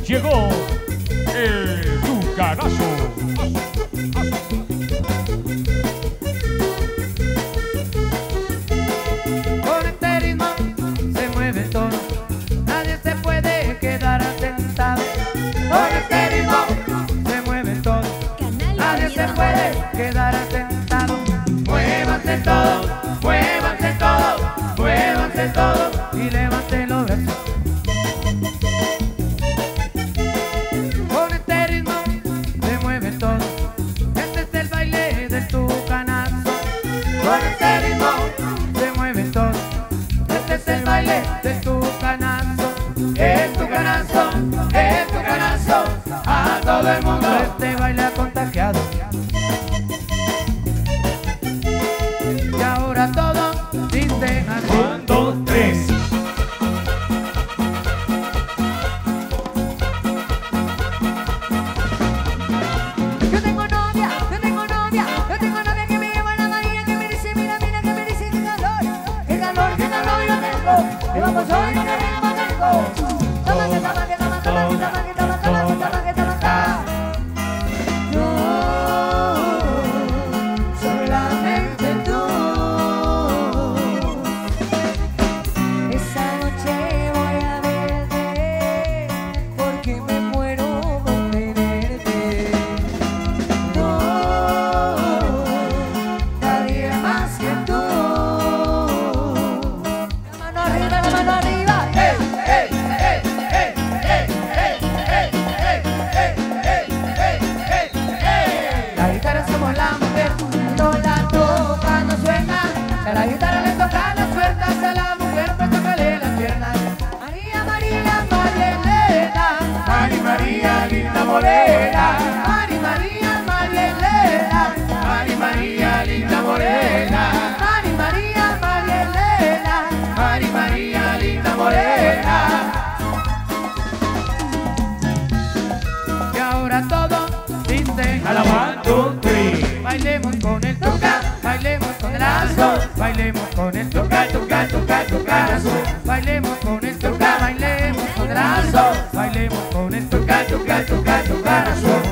Llegó el Tucanazo. Con este ritmo se mueve todo, nadie se puede quedar sentado. Con este ritmo se mueve todo, nadie se puede quedar sentado. Muévanse todos, muévanse todos, muévanse todos y levanten los brazos. Con este ritmo se mueve todo, este es el baile del Tucanazo. Con este ritmo se mueve todo, este es el baile del Tucanazo. El Tucanazo, el Tucanazo, a todo el mundo este baile ha contagiado. Y ahora todos dicen así: 1, 2, 3. Yo tengo novia, yo tengo novia, yo tengo novia que me lleva la María, que me dice, mira, mira, que me dice, qué calor yo tengo. Y vamos hoy, que ritmo tengo. Toma, que toma, que toma, toma, que toma, que toma, toma, que toma, que toma, toma. Yo, solamente tú. Esa noche voy a verte, porque me muero por tenerte. No, nadie más que tú. La mano arriba, la mano arriba. ¡Ey, ey, ey, ey, ey, ey, ey, ey, ey, ey, ey, ey! La guitarra somos la mujer, no la toca, no suena. Si a la guitarra le toca las cuerdas, a la mujer pues tócale las piernas. María, María, María Elena, Mari María, linda morena. Mari María, María Elena, Mari María, linda morena. Mari María, María Elena, Mari María, linda morena. Y ahora todos dicen A la 1, 2, 3. bailemos con el tuca, bailemos con el lazo, bailemos con el tuca, tuca, tuca, tucanazo. Bailemos con el tuca, bailemos con el lazo, bailemos con el tuca, tuca, tuca, tucanazo.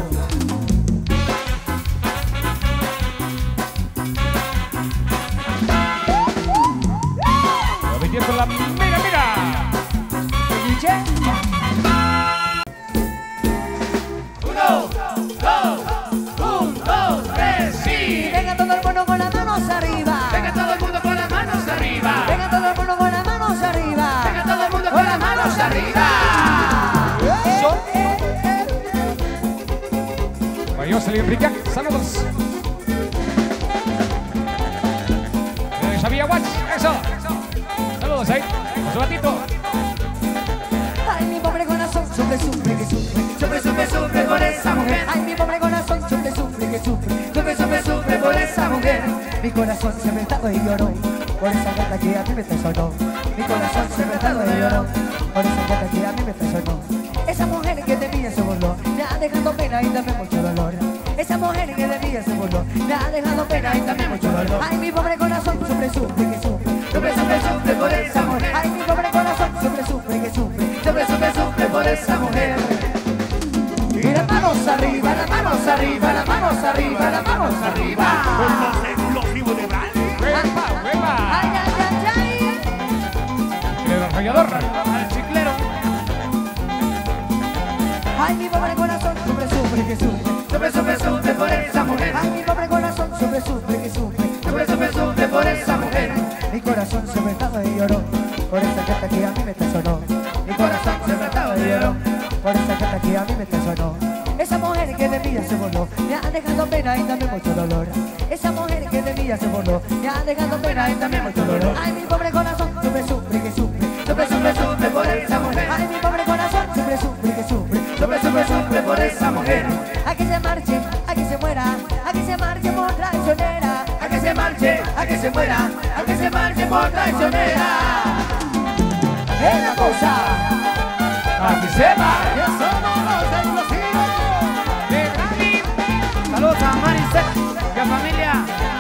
Lo metí con la mira, mira. Dice: 1, 2, 3, sí. Venga todo el mundo con las manos arriba. Venga todo el mundo con las manos arriba. Venga todo el mundo con las manos arriba. Venga todo el mundo con las manos arriba. Mayor se le implica. Saludos. Sabía Watch. Eso. Saludos ahí. Con su gatito. Ay, mi pobre corazón, sufre, sufre, que sufre. Sufre, sufre, sufre por esa mujer. Ay, mi pobre corazón, sufre, sufre, que sufre. Sufre, sufre, sufre por esa mujer. Mi corazón se me estaba y lloró por esa gata que a mí me traicionó. Mi corazón se me estaba y lloró por esa gata que a mí me traicionó. Esa mujer que de mí se burló, me ha dejado pena y también mucho dolor. Esa mujer que de mí se burló, me ha dejado pena y también mucho dolor. Ay, mi pobre corazón, sufre, sufre, que sufre. Sufre, sufre, sufre por esa mujer. Ay, mi pobre corazón, sufre, sufre, que sufre. Sufre, sufre, sufre por esa mujer. Y las manos arriba, las manos arriba, las manos arriba, las manos arriba. Con los explosivos de Brand. ¡Huepa, huepa! Ay, ay, ay, ay. El arrollador. Al chiclero. Ay, mi pobre corazón, sufre, sufre, que sufre. Sufre, sufre, sufre por esa mujer. Ay, mi pobre corazón, sufre, sufre, que sufre. Sufre, sufre, sufre por esa mujer. Mi corazón se me estaba y lloró por esa gata que a mí me traicionó. Mi corazón se me estaba y lloró por esa gata que a mí me traicionó. Esa mujer que de mí se voló, me ha dejado pena y también mucho dolor. Esa mujer que de mí se voló, me ha dejado pena y también mucho dolor. Ay, mi pobre corazón, sufre, sufre, que sufre. Sufre, sufre, sufre por esa mujer. Ay, mi pobre corazón, sufre, sufre, que sufre. Sufre, sufre, sufre por esa mujer. A que se marche, a que se muera, a que se marche por traicionera. A que se marche, a que se muera, a que se marche por traicionera. Es la cosa. Aquí se va. Ya somos los explosivos de Rally. Saludos a Maricel y a familia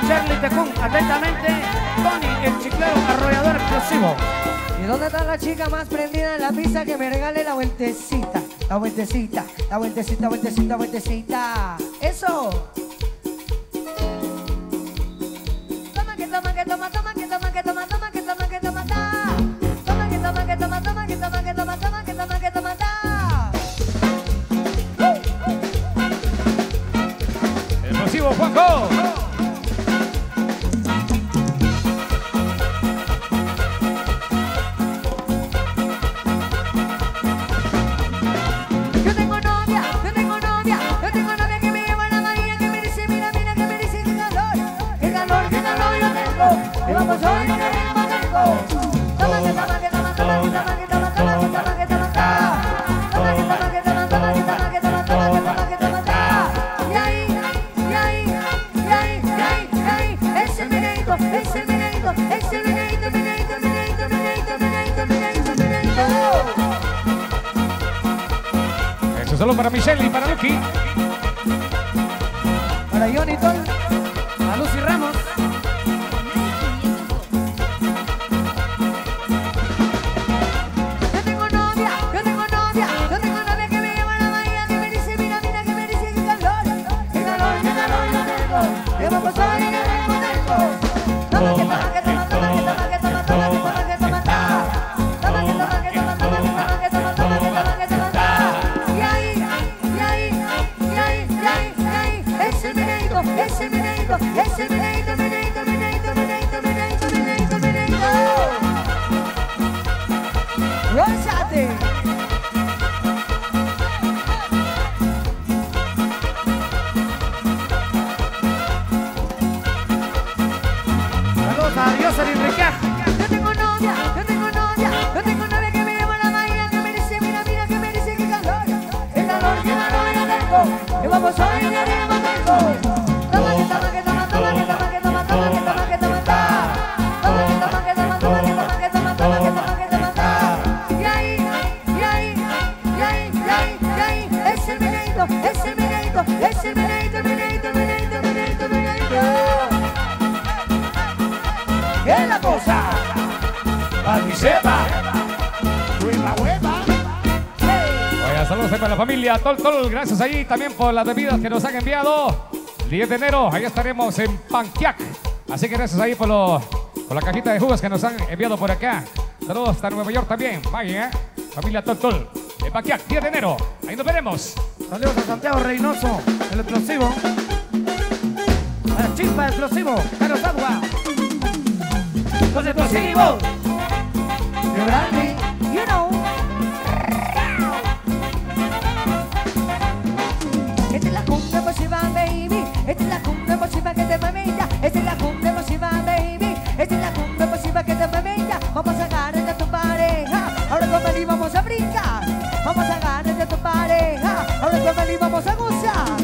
Charlie Tecún. Atentamente, Tony. el chiclero arrollador explosivo. ¿Y dónde está la chica más prendida en la pista que me regale la vueltecita? La vueltecita, la vueltecita, vueltecita, vueltecita. ¡Eso! Toma que toma, que toma, toma, que toma, que toma, toma, que toma, que toma, ta. Toma que toma, que toma, toma, que toma, que toma, toma, que toma, que toma, ta. Explosivo Juanjo. Yo tengo novia, yo tengo novia, yo tengo novia que me lleva a la bahía, que me dice, mira, mira, que me dice que calor yo tengo. Y vamos hoy que ritmo tengo. Toma que toma, que toma, toma, que toma, que toma, toma, que toma, que toma, ta. Toma que toma, que toma, toma, que toma, que toma, toma, que toma, que toma, ta. Y ahí, y ahí, y ahí, y ahí, y ahí, es el meneito, es el meneito, es el meneito, meneito, meneito, meneito, meneito, meneito, meneito. Eso solo para Michelle y para Lucky. Para Johnny Tol, a Lucy Ramos. Yo tengo novia, yo tengo novia, yo tengo novia que me lleva a la bahía, que me dice, mira, mira, que me dice que calor yo tengo. Que vamos a ir en el motel. Toma que toma, que toma, toma, que toma, que toma, toma, que toma, que toma, ta. Toma que toma, que toma, toma, que toma, que toma, toma, que toma, que toma, ta. Y ahí, y ahí, y ahí, y ahí, y ahí, es el meneito, es el meneito, es el meneito, meneito, meneito, meneito, meneito, meneito, meneito. ¡Rózate! Saludos a Dios, Enrique. Yo tengo novia, yo tengo novia, yo tengo novia que me lleva a la bahía, que me dice, mira, mira, que me dice que calor yo tengo. Y vamos a ir en el motel. Toma que toma, que toma, toma, que toma, que toma, toma, que toma, que toma, ta. Toma que toma, que toma, toma, que toma, que toma, toma, que toma, que toma, ta. Y ahí, y ahí, y ahí, y ahí, y ahí, es el meneito, es el meneito, es el meneito, meneito, meneito, meneito, meneito. ¿Qué es la cosa? Para que sepa. Hueva, hueva. Oiga, saludos ahí para la familia Tol Tol. Gracias ahí también por las bebidas que nos han enviado. El 10 de enero, ahí estaremos en Panquiac. Así que gracias ahí por la cajita de jugos que nos han enviado por acá. Saludos hasta Nueva York también. Vaya, familia Tol Tol. En Panquiac, 10 de enero. Ahí nos veremos. Saludos a Santiago Reynoso, el explosivo. A la chispa explosivo, Carlos Agua. Los explosivos. De Brandy, you know. Esta es la cumbia explosiva, baby. Esta es la cumbia explosiva que te mueve ya. Esta es la cumbia explosiva, baby. Esta es la cumbia explosiva que te mueve ya. Vamos a agarrar de tu pareja. Ahora con Meli vamos a brincar. Vamos a agarrar de tu pareja. Ahora con Meli vamos a gozar.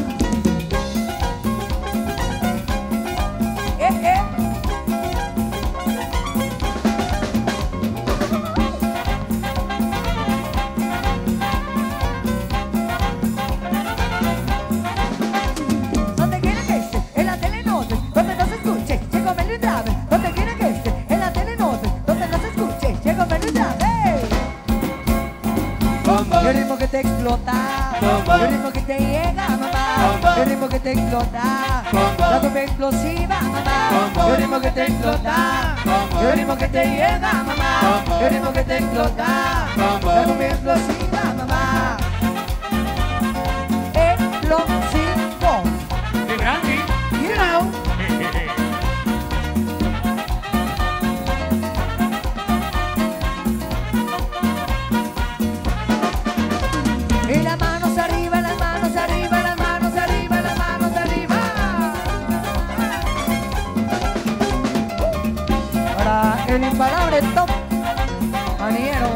Donde quiera que esté, en la tele notes, donde no se escuche, llego Meli otra vez. Donde quiera que esté, en la tele notes, donde no se escuche, llego Meli otra vez. El ritmo que te explota, el ritmo que te llega, mamá. El ritmo que te explota, la cumbia explosiva, mamá. El ritmo que te explota, el ritmo que te llega, mamá. El ritmo que te explota, la cumbia explosiva, mamá. Explosivo, De Brandy. you know. Y las manos arriba, las manos arriba, las manos arriba, las manos arriba. Para el imparable top maniero.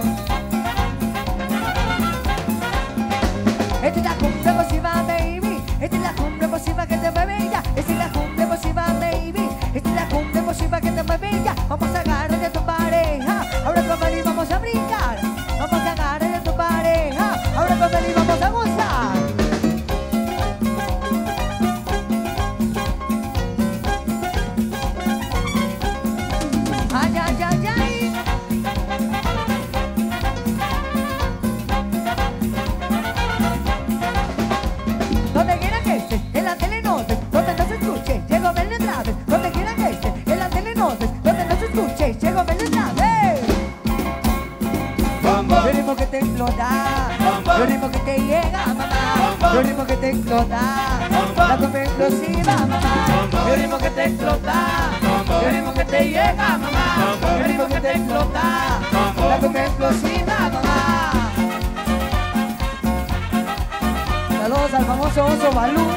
el ritmo que te llega, mamá, el ritmo que te explota, la cumbia explosiva, mamá, el ritmo que te explota, el ritmo que te llega, mamá, el ritmo que te explota, la cumbia explosiva, mamá. Saludos al famoso oso Balú.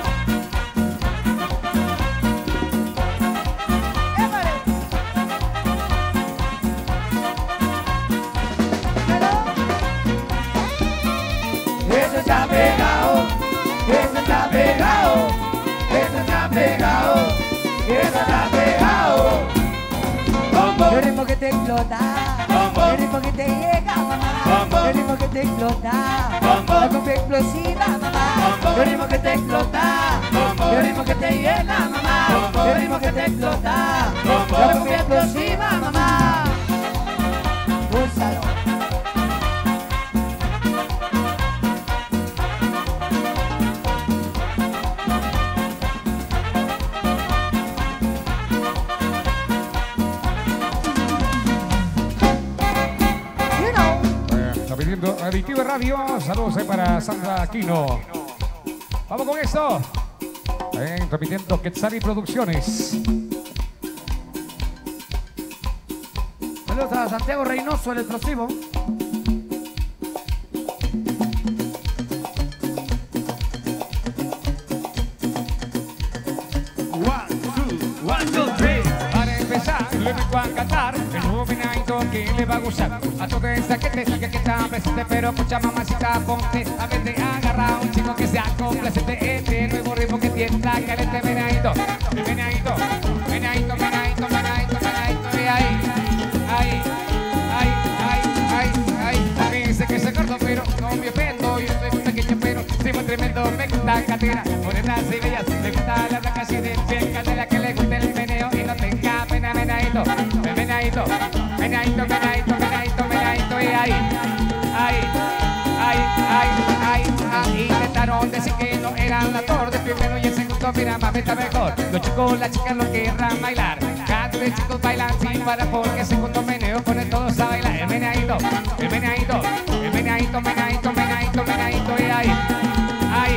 Eso está pegado, eso está pegado, eso está pegado, eso está pegado. El ritmo que te explota, el ritmo que te llega, mamá, el ritmo que te explota, la cumbia explosiva, mamá, el ritmo que te explota, el ritmo que te llega, mamá, el ritmo que te explota, la cumbia explosiva, mamá. Úsalo. Adictiva Radio, saludos para Sandra Aquino. Vamos con esto. Repitiendo Quetzali Producciones. Saludos a Santiago Reynoso, el explosivo. One, two, three. Para empezar, le vengo a cantar el nuevo venadito que le va a gustar a toda esta gente que está presente, pero escucha mamacita, ponte a ver de agarrar a un chico que sea complacente. Este nuevo ritmo que tiene la carente venadito, el venadito, venadito, venadito, venadito, venadito, y ahí, ahí, ahí, ahí, ahí, ahí. Dice que soy corto, pero no me ofendo, yo soy muy pequeño, pero soy muy tremendo, me gusta catera, morenas y bellas, me gusta la blanca así de bien candela, que le guste el meneo y no tenga pena, venadito, venadito, venadito, venadito, venadito, venadito, y ahí, ahí, ahí, ahí, ahí, ahí. Intentaron decir que no eran la torre, primero y el segundo, mira, mami, está mejor. Los chicos, las chicas lo querrán bailar, cada vez chicos bailan sin parar, porque el segundo meneo pone todos a bailar. El venadito, el venadito, el venadito, venadito, venadito, venadito, y ahí, ahí,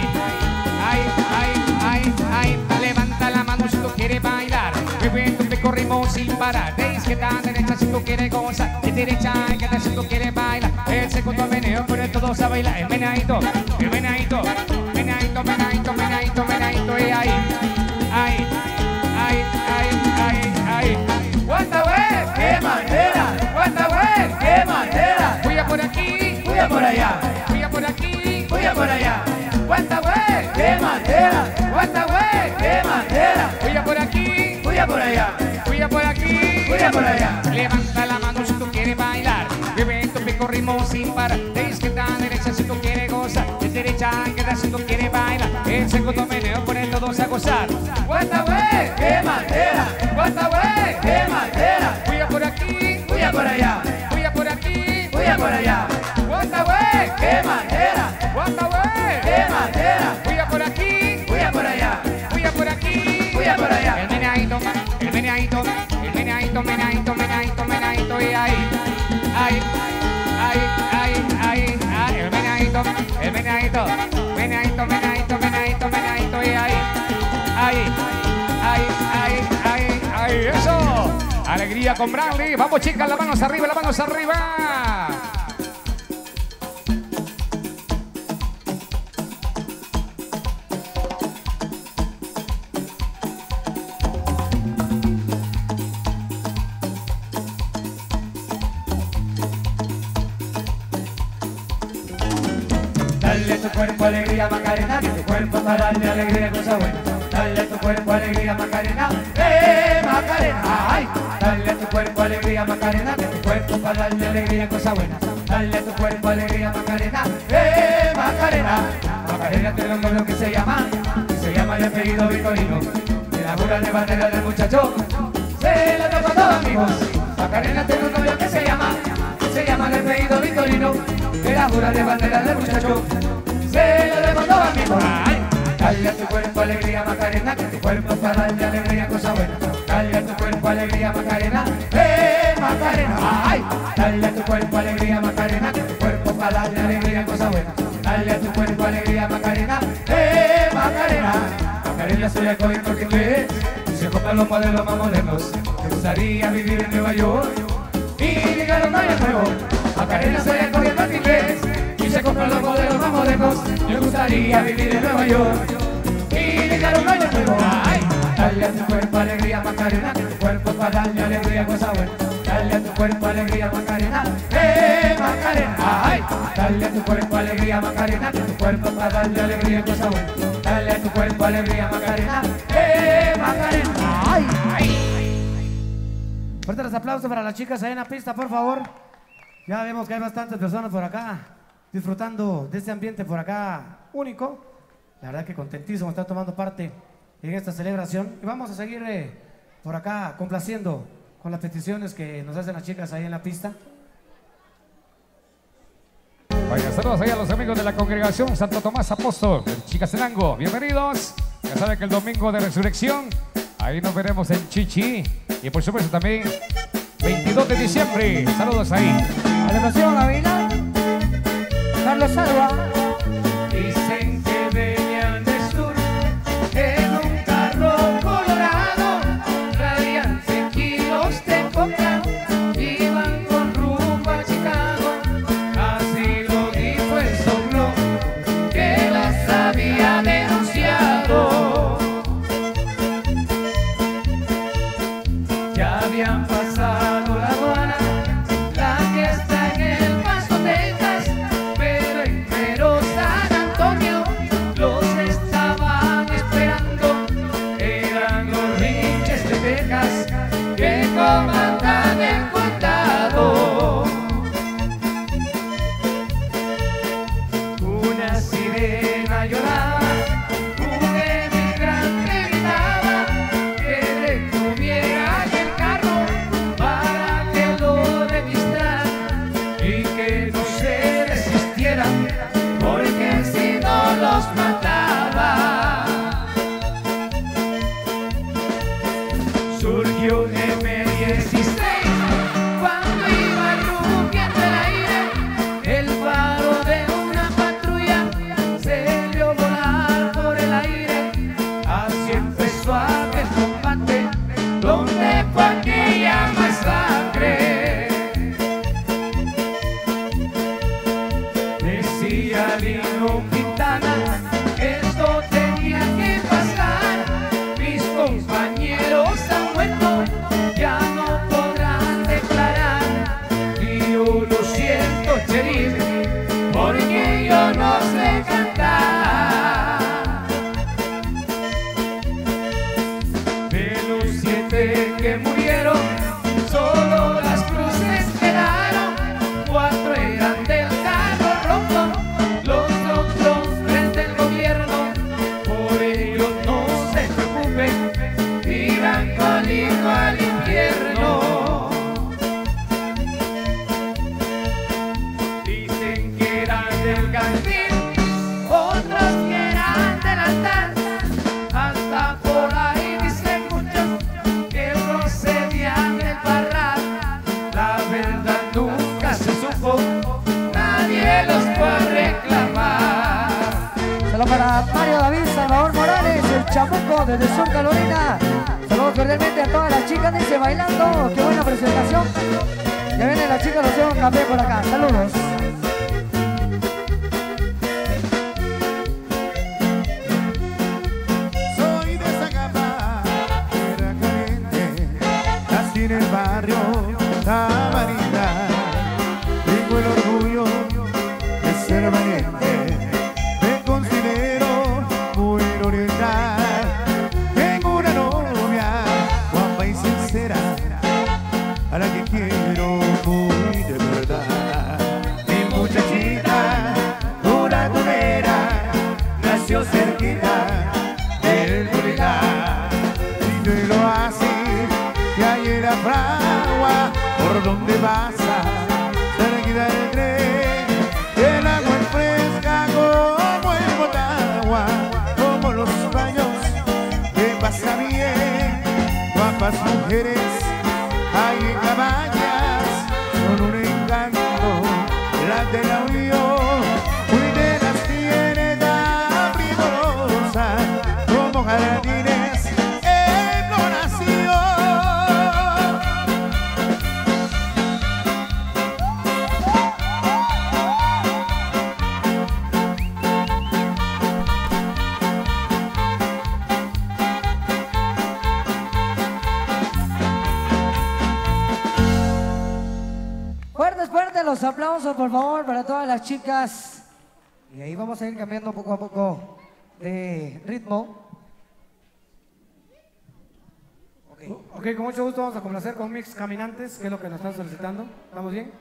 ahí, ahí, ahí, ahí. Levanta la mano si tú quieres bailar, viviendo un pico ritmo sin parar. De izquierda a derecha si tú quieres gozar, de derecha a izquierda si tú quieres bailar. El segundo meneo pone todos a bailar. El venadito, el venadito, venadito, venadito, venadito, venadito, y ahí, ahí, ahí, ahí, ahí, ahí. ¡Cuánta vez! ¡Qué manera! ¡Cuánta vez! ¡Qué manera! Fui a por aquí, Fui a por allá, fui a por aquí. fui a por allá. ¡Cuánta vez! ¡Qué manera! ¡Cuánta vez! ¡Qué manera! Fui a por aquí, Fui a por allá, fui a por aquí. fui a por allá. Levanta la mano si tú quieres bailar, vive tu pico ritmo sin parar. De izquierda a derecha si tú quieres gozar, de derecha a izquierda si tú quieres bailar. El segundo meneo pone todos a gozar. ¡Cuánta vez! ¡Qué manera! ¡Cuánta vez! ¡Qué manera! Fui a por aquí, Fui a por allá, fui a por aquí. fui a por allá. ¡Cuánta vez! ¡Qué manera! ¿Cuánta vez? ¡Qué manera! Fui a por aquí, Fui a por allá, fui a por aquí. fui a por allá. El meneadito, el meneadito, el meneadito, meneadito, meneadito, meneadito, y ahí, ahí, ahí, ahí, ahí, ahí. El meneadito, el meneadito, meneadito, meneadito, meneadito, meneadito, y ahí, ahí, ahí, ahí, ahí, ahí. Eso. Alegría con Bradley. Vamos, chicas, las manos arriba, las manos arriba. Dale a tu cuerpo alegría, Macarena, que tu cuerpo para darle alegría, cosa buena. Dale a tu cuerpo alegría, Macarena, Macarena, ay. Dale a tu cuerpo alegría, Macarena, que tu cuerpo para darle alegría, cosa buena. Dale a tu cuerpo alegría, Macarena, Macarena. Macarena tiene un novio que se llama el apellido Vitorino. De la jura de bandera del muchacho, se la toca a todos amigos. Macarena tiene un novio que se llama el apellido Vitorino. De la jura de bandera del muchacho, se la toca a todos amigos. Dale a tu cuerpo alegría, Macarena, que tu cuerpo es para darle alegría, cosa buena. Dale a tu cuerpo alegría, Macarena, Macarena, ay. Dale a tu cuerpo alegría, Macarena, que tu cuerpo es para darle alegría, cosa buena. dale a tu cuerpo alegría Macarena, Macarena. Macarena soy el código que inglés, y se compran los modelos más modernos. Me gustaría vivir en Nueva York y llegar a un año nuevo. Macarena soy el código que inglés, y se compran los modelos más modernos. Me gustaría vivir en Nueva York y llegar a un año nuevo. Ay, dale a tu cuerpo alegría Macarena, que tu cuerpo para darle alegría, cosa buena. Dale a tu cuerpo alegría Macarena, Macarena. Ay, dale a tu cuerpo alegría Macarena, que tu cuerpo para darle alegría, cosa buena. Dale a tu cuerpo alegría Macarena, Macarena. Ay, ay. Fuertes los aplausos para las chicas ahí en la pista, por favor. Ya vemos que hay bastantes personas por acá disfrutando de este ambiente por acá único. La verdad que contentísimo de estar tomando parte en esta celebración. Y vamos a seguir por acá complaciendo con las peticiones que nos hacen las chicas ahí en la pista. Vaya, saludos ahí a los amigos de la congregación Santo Tomás Apóstol, Chicastenango. Bienvenidos. Ya saben que el domingo de resurrección, ahí nos veremos en Chichi. Y por supuesto también 22 de diciembre. Saludos ahí. Alevación, Avila. Carlos Salva. Dicen que venían del sur en un carro colorado, traían 100 kilos de coca, iban con rumbo a Chicago. Así lo dijo el soplo que las había denunciado. Ya habían pasado la aduana, la que está en el Paso, Texas, pero en mero San Antonio los estaban esperando. Eran los Rangers de Texas que comandan el condado. Una sirena lloraba, un emigrante gritaba que detuviera el carro para que lo revistaran y que no se resistieran, porque si no los mataba. Surgió un M16 cuando iba rugiendo el aire, el faro de una patrulla se vio volar por el aire. Así empezó aquel combate donde fue aquella masacre. Decía Lino Quintana, esto tenía que pasar, mis compañeros han muerto, ya no podrán declarar. Y yo lo siento, sheriff, porque yo no sé cantar. De los 7 que murieron, solo las cruces quedaron. 4 eran del carro rojo, los otros frente del gobierno. Por ellos no se preocupen, irán conmigo al infierno. Dicen que eran del Cantil, otros que eran del altar. Hasta por ahí dicen muchos que procedían del Parral. La verdad nunca se supo, nadie los fue a reclamar. Saludos para Mario David, Salvador Morales, el Chamuco desde Sur Carolina. Saludos cordialmente a todas las chicas, dice bailando. Qué buena presentación. Ya vienen las chicas, los hacemos café por acá. Saludos. Soy de Zacapa, tierra caliente, nací en el barrio Tamarina. Tengo el orgullo de ser valiente, me considero muy oriental. Tengo una novia guapa y sincera, a la que quiero muy de verdad. Mi muchachita, una torera, nació cerquita del Bolegar. Y lo así, que hay en la fragua, por donde pasa, cerquita del tren. El agua es fresca como el Motagua, como los baños que pasa bien. Guapas mujeres hay en cabañas, con un encanto, las de la Unión. Muy de las los aplausos, por favor, para todas las chicas. Y ahí vamos a ir cambiando poco a poco de ritmo. Ok, con mucho gusto vamos a complacer con Mix Caminantes, que es lo que nos están solicitando. ¿Estamos bien?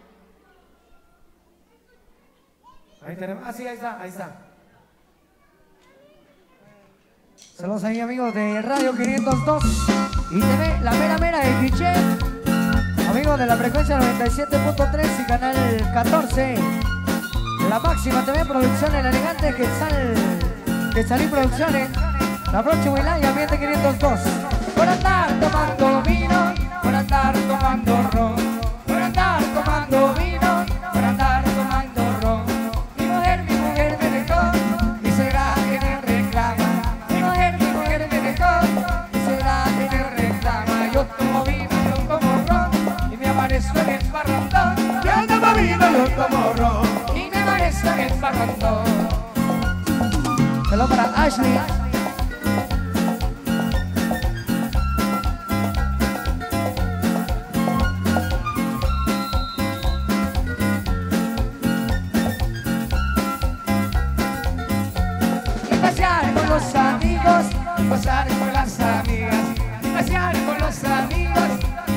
Ahí tenemos. Ah, sí, ahí está, ahí está. Saludos ahí, amigos de Radio 502 y TV, la mera mera de Quiché. Amigos de la frecuencia 97.3 y canal 14. La máxima también, Producciones La Elegante, Quetzalí Producciones. La próxima Wilaya, ambiente 502. Por andar tomando vino, por andar tomando ron, por andar tomando vino, por andar tomando ron. Mi mujer me dejó, y será que me reclama. Mi mujer me dejó, y será que me reclama. Yo tomo vino, yo tomo ron, y me amanezco en el barrandón. Yo tomo vino, yo tomo ron, y me amanezco en el barrandón. Saludos para Ashley. Gozar con las amigas, pasear con los amigos,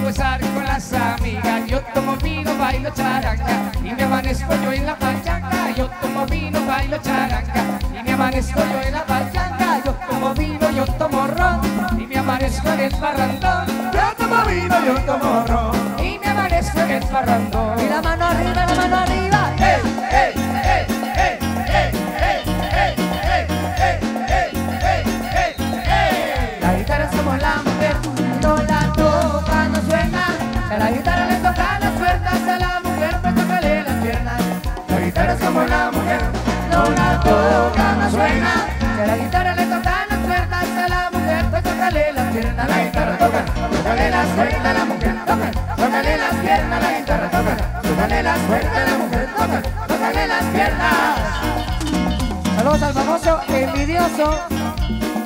gozar con las amigas. Yo tomo vino, bailo charanga y me amanezco yo en la pachanga. Yo tomo vino, bailo charanga y me amanezco yo en la pachanga. Yo tomo vino, yo tomo ron y me amanezco en el barrandón. Yo tomo vino, yo tomo ron y me amanezco en el barrandón. Y la mano arriba, la mano arriba. ¡Ey, ey, ey, ey, ey, ey, ey, ey, ey, ey, ey! La guitarra somos la mujer, no la toca, no suena. Si a la guitarra le toca las cuerdas, a la mujer pues tócale las piernas. La guitarra somos la mujer, no la toca, no suena. Si a la guitarra le toca las cuerdas, a la mujer pues tócale las piernas. La guitarra toca, tócale las cuerdas, a la mujer toca, tócale las piernas. La guitarra toca, tócale las cuerdas, a la mujer toca, tócale las piernas. Saludos al famoso envidioso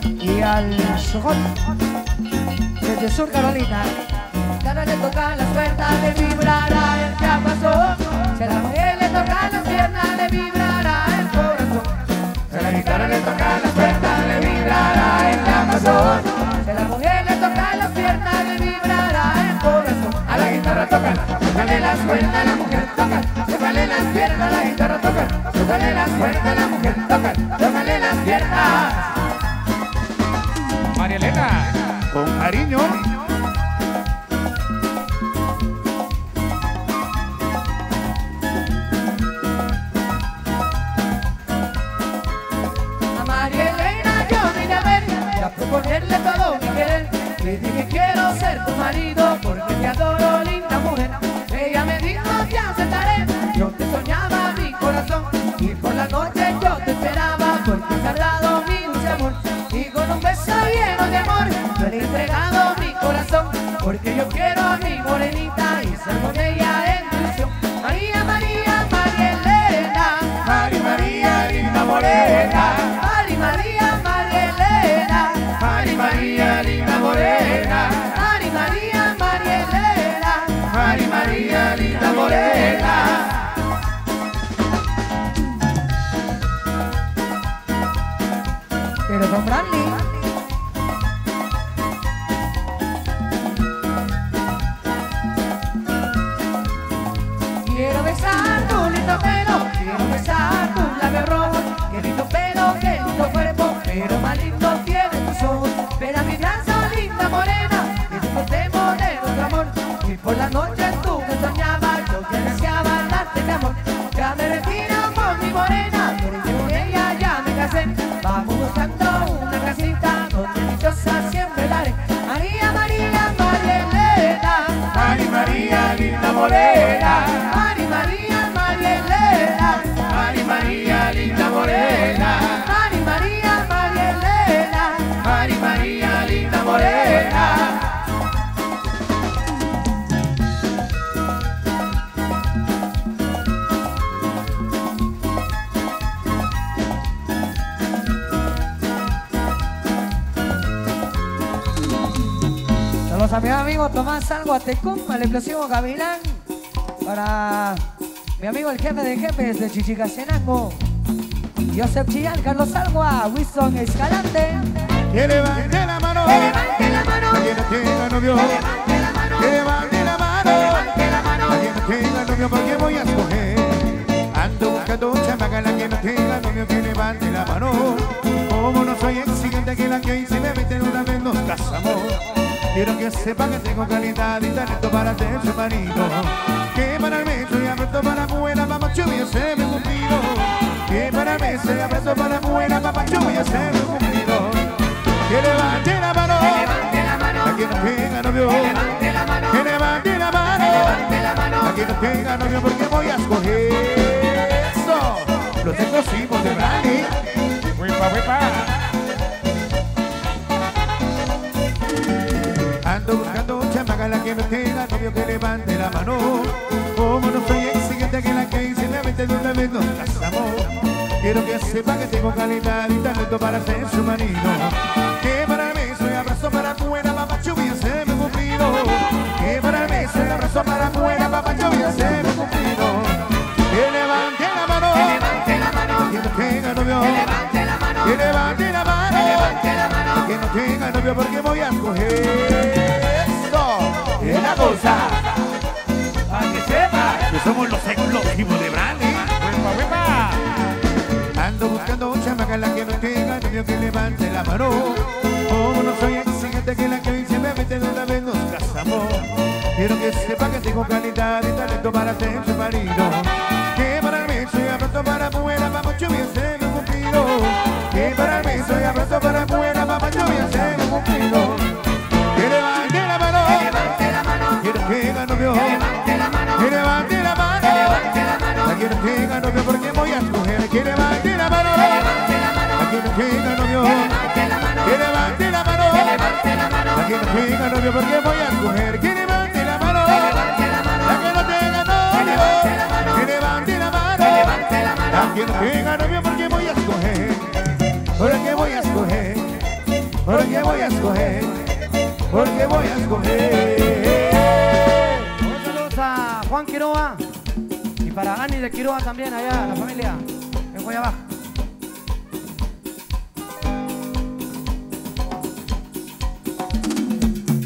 y al Chojón desde Sur Carolina. Cada le toca las cuerdas, le vibrará el diapasón. Si a la mujer le toca las piernas, le vibrará el corazón. Si a la guitarra le toca las cuerdas, le vibrará el diapasón. Si a la mujer le toca las piernas, le vibrará el corazón. A la guitarra toca, tócale las cuerdas, la mujer toca, tócale las piernas. La guitarra toca, tócale las cuerdas, la mujer toca, tócale las piernas. María Elena. Con cariño. A María Elena yo vine a ver y a proponerle todo mi querer. Le dije quiero ser tu marido porque te adoro, linda mujer. Ella me dijo te aceptaré. Yo te soñaba mi corazón y por la noche yo te esperaba porque te ha dado mi dulce amor. Y con un beso lleno de amor yo le he entregado mi corazón porque yo quiero a mi morenita y ser con ella en ilusión. María, María, María Elena, María, María, linda morena. María, María, María Elena, María, María, linda morena. María, María, María Elena, María, María, linda morena. pero con Brandy. Quiero besar tu lindo pelo, quiero besar tu labio rojo. Qué lindo pelo, qué lindo cuerpo, pero más lindo tienen tus ojos. Ven a mi brazo, linda morena, que disfrutemos de nuestro amor. Y por la noche tú me soñabas, yo te deseaba darte mi amor. Ya me retiro con mi morena, porque con ella ya me casé. Vamos buscando una casita donde dichosa siempre la haré. María, María, María Elena, María, María, linda morena. María, María, María Elena, María, María, linda morena. María, María, María Elena. María, María, linda morena. Saludos a mi amigo Tomás Salgo Atecum, al explosivo Gavilán, para Mi amigo el jefe de jefes de Chichicastenango, Joseph Chillán, Carlos Algua, Wilson Escalante. Que levante la mano, Que levante la mano, a quien no tenga novio. que levante la mano, Que levante la mano, que levante la mano. a quien no tenga novio, porque voy a escoger. Ando buscando un chamaca, la que no tenga novio, que levante la mano. Como no soy exigente, que la que hice me mete una vez nos casamos. Quiero que sepa que tengo calidad y talento para ser su marido. Que para el mes soy abierto para buena, papá, yo voy a ser mi cumplido. Que para el mes soy abierto para buena, papá, yo voy a ser mi cumplido. Que levante la mano, Que levante la mano, a quien no tenga novio. que levante la mano, Que levante la mano, que levante la mano. a quien no tenga novio, porque voy a escoger. Eso, los explosivos de Brandy. Huipa, huipa. Ando buscando un chamaca, la que no tenga novio, que levante la mano. Como no soy exigente, que la que hice me mete de una vez nos casamos. Quiero que sepa que tengo calidad y talento para ser su marido. Que para mí soy abrazo para buena, papá, yo voy a ser mi cumplido. Que para mí soy abrazo para buena, papá, yo voy a ser mi cumplido. Que levante la mano, Que levante la mano, que no tenga novio. que levante la mano, Que levante la mano, que levante la mano. que no tenga novio, porque voy a escoger. Esto es la cosa. Para que sepa. Que somos los explosivos de Brandy. Huipa, huipa. Ando buscando un chamaca, la que no tenga novio, que levante la mano. Como no soy exigente, que la que hoy se me mete de una vez nos casamos. Quiero que sepa que tengo calidad y talento para ser su marido. Que para mí soy abrazo para buena, papá, yo voy a ser mi cumplido. Que para mí soy abrazo para buena, papá, yo voy a ser mi cumplido. Que levante la mano, Que levante la mano, que no tenga novio. que levante la mano, Que levante la mano, que levante la mano. a quien no tenga novio, porque voy a escoger. Que levante la mano, Que levante la mano, a quien no tenga novio. que levante la mano, Que levante la mano, que levante la mano, a quien no tenga novio, porque voy a escoger. Que levante la mano, que levante la mano, a quien no tenga novio. levante la mano, Que levante la mano, que levante la mano. a quien no tenga novio, porque voy a escoger. Porque voy a escoger, porque voy a escoger, porque voy a escoger. Saludos a Juan Quiroga y para Ani de Quiroga también, allá, la familia en Guayabaja.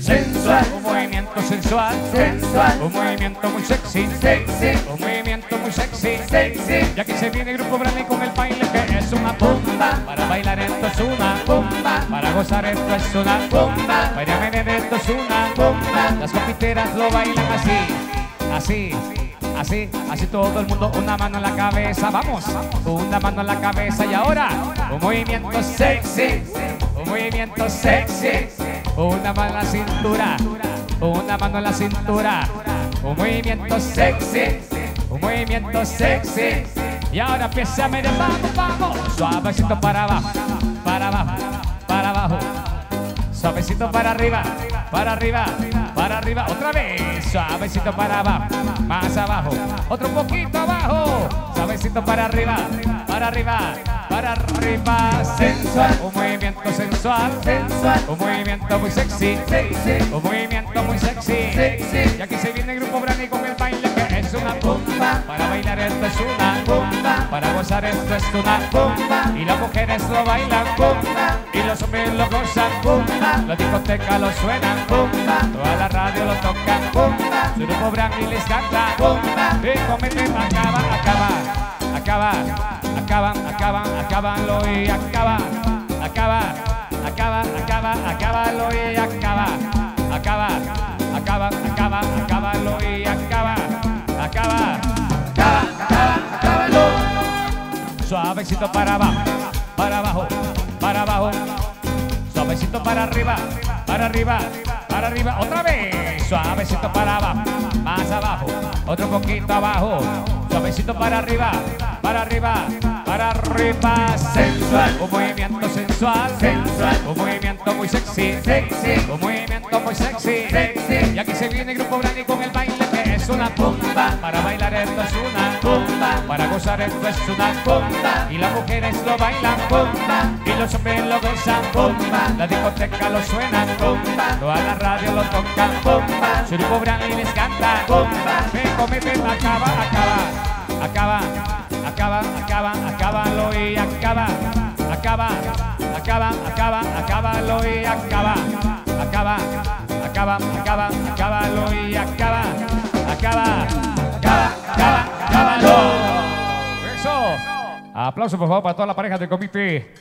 Sensual, un movimiento sensual, Sensual. un movimiento muy sexy, Sexy. un movimiento muy sexy, Sexy. Ya que se viene el grupo Brandy con el baile que es una bomba. Para bailar esto es una Bomba. para gozar esto es una Bomba. para venir esto es una Bomba. Las compiteras lo bailan así, así todo el mundo, una mano en la cabeza, vamos, una mano en la cabeza y ahora un movimiento sexy, un movimiento sexy, una mano en la cintura, una mano en la cintura, un movimiento sexy, un movimiento sexy. Y ahora empieza a meter, vamos, suavecito para abajo, para abajo, para abajo. Suavecito para arriba, para arriba, para arriba. Otra vez, suavecito para abajo, más abajo. Otro poquito abajo. Suavecito para arriba, para arriba, para arriba. Sensual, un movimiento sensual. Sensual. Un movimiento muy sexy. Sexy. Un movimiento muy sexy. Sexy. Y aquí se viene el grupo Brandy con el baile que es una bomba. Para bailar esto es una Bomba. para gozar esto es una Bomba. y las mujeres lo bailan Bomba. y los hombres lo gozan Bomba. la discoteca lo suenan Bomba. toda la radio lo tocan Bomba. su grupo Brandy les canta Bomba. y cometen acábanlo y acábanlo y acábanlo y acábalo. Suavecito para abajo, para abajo, para abajo. Suavecito para arriba, para arriba, para arriba. Otra vez. Suavecito para abajo, más abajo. Otro poquito abajo. Suavecito para arriba, para arriba, para arriba. Sensual, un movimiento sensual. Sensual. Un movimiento muy sexy. Sexy. Un movimiento muy sexy. Sexy. Y aquí se viene el grupo Brandy con el baile que es una bomba. Para bailar esto es una bomba. Para gozar esto es una bomba. Y las mujeres lo bailan bomba. Y los hombres lo gozan bomba. La discoteca lo suena bomba. Toda la radio lo tocan bomba. Su grupo Brandy les canta bomba. Ven, come, ven, acaba. acábalo y acábalo y acábalo. Eso. Aplausos por favor para toda la pareja del comité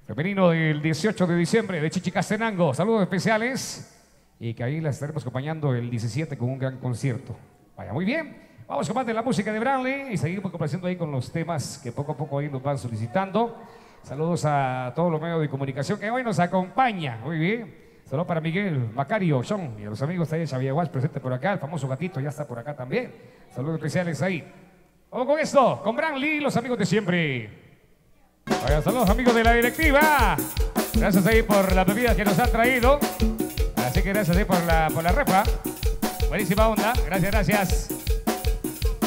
femenino del 18 de diciembre de Chichicastenango. Saludos especiales y que ahí la estaremos acompañando el 17 con un gran concierto. Vaya, muy bien. Vamos con más de la música de Branly y seguimos complaciendo ahí con los temas que poco a poco ahí nos van solicitando. Saludos a todos los medios de comunicación que hoy nos acompañan. Muy bien. Saludos para Miguel, Macario, John y a los amigos de Xavier Walsh presente por acá. El famoso gatito ya está por acá también. Saludos especiales ahí. Vamos con esto, con Branly, los amigos de siempre. Vaya, saludos amigos de la directiva. Gracias ahí por la bebida que nos han traído. Así que gracias ahí por la refa. Buenísima onda. Gracias.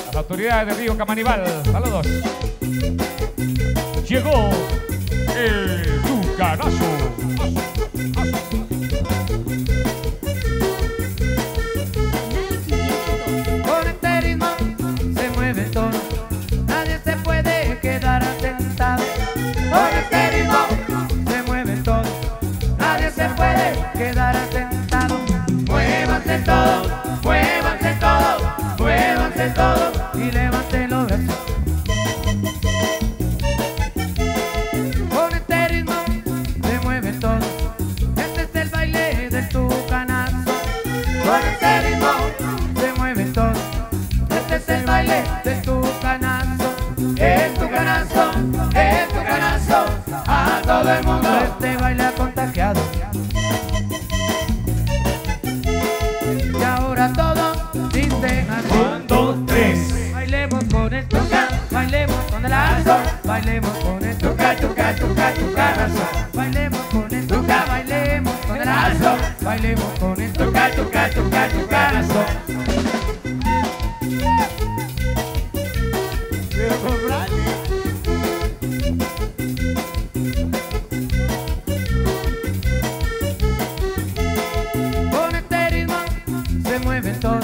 Las autoridades de Río Camanibal. Saludos. Llegó el Tucanazo. Con este ritmo se mueve todo. Nadie se puede quedar sentado. Con este ritmo se mueve todo. Nadie se puede quedar sentado. Muévanse todos, muévanse todos, muévanse todos y levanten los brazos. Con este ritmo se mueve todo. Este es el baile del Tucanazo. Con este ritmo se mueve todo. Este es el baile del Tucanazo. El Tucanazo, el Tucanazo. A todo el mundo este baile ha contagiado. Y ahora todos dicen así. 1, 2, 3. Bailemos con el Tuca, bailemos con el lazo. Bailemos con el Tuca, Tucanazo. Bailemos con el Tuca, bailemos con el lazo. Bailemos con el Tuca, Tucanazo. Con este ritmo se mueve todo.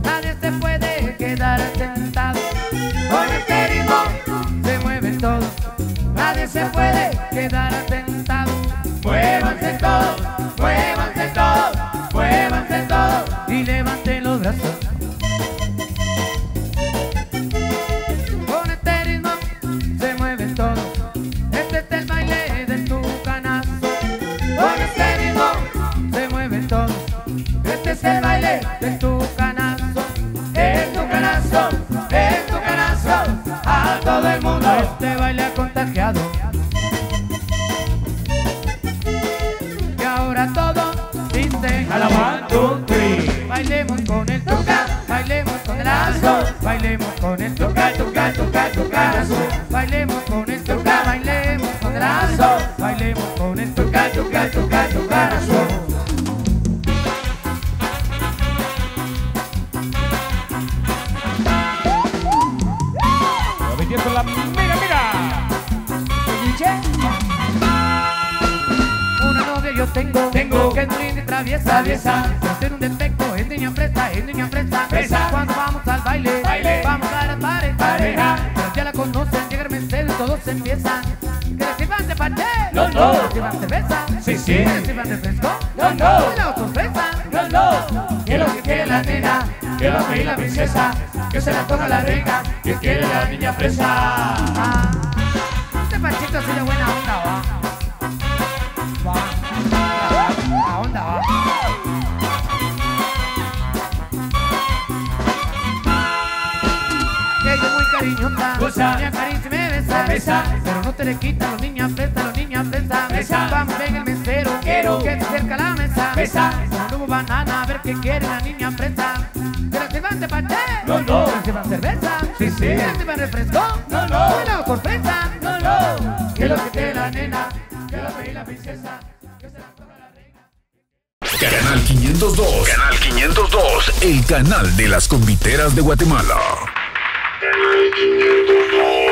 Nadie se puede quedar sentado. Con este ritmo se mueve todo. Nadie se puede quedar sentado. Muévanse todos, muévanse todos, muévanse todos y levanten los brazos. Con este ritmo se mueve todo. Este es el baile del Tucanazo. Con este ritmo se mueve todo. Este es el baile del Tucanazo. El Tucanazo, el Tucanazo. A todo el mundo este baile ha contagiado. Y ahora todos dicen a la 1, 2, 3. Bailemos con el Tuca, bailemos con el lazo. Bailemos con el Tuca, Tucanazo. Bailemos con el Tuca, bailemos con el lazo. Bailemos con el Tuca, Tucanazo. Con la mira. Una novia yo tengo que es muy linda y traviesa. Pero tiene un defecto, es niña fresa. Cuando vamos al baile, vamos a las parejas. Pero ya la conocen, llega el mesero y todos empiezan. ¿Que le sirvan de paché? No. ¿Que le sirvan cerveza? Sí. ¿Que le sirvan refresco? No. ¿La sorpresa? No. ¿Qué es lo que quiere la nena? Que lo que la princesa, Que se la toma la reina. que quiere la niña fresa. Este pachito así de buena onda, va. La onda, va. Ella es muy cariñosa, me acaricia y me besa. Pero no te le quita los niñas fresa. Vamos, ven el mesero, quiero que se acerca a la mesa. No hubo banana, a ver qué quiere la niña fresa. ¿Que le sirvan de paché? No. ¿Que le sirvan cerveza? Sí. ¿Que le sirvan refresco? No. ¿La sorpresa? No. ¿Qué es lo que quiere la nena? ¿Qué es lo que quiere la princesa? ¿Qué se la toma la reina? Canal 502. Canal 502. El canal de las conviteras de Guatemala. Canal 502.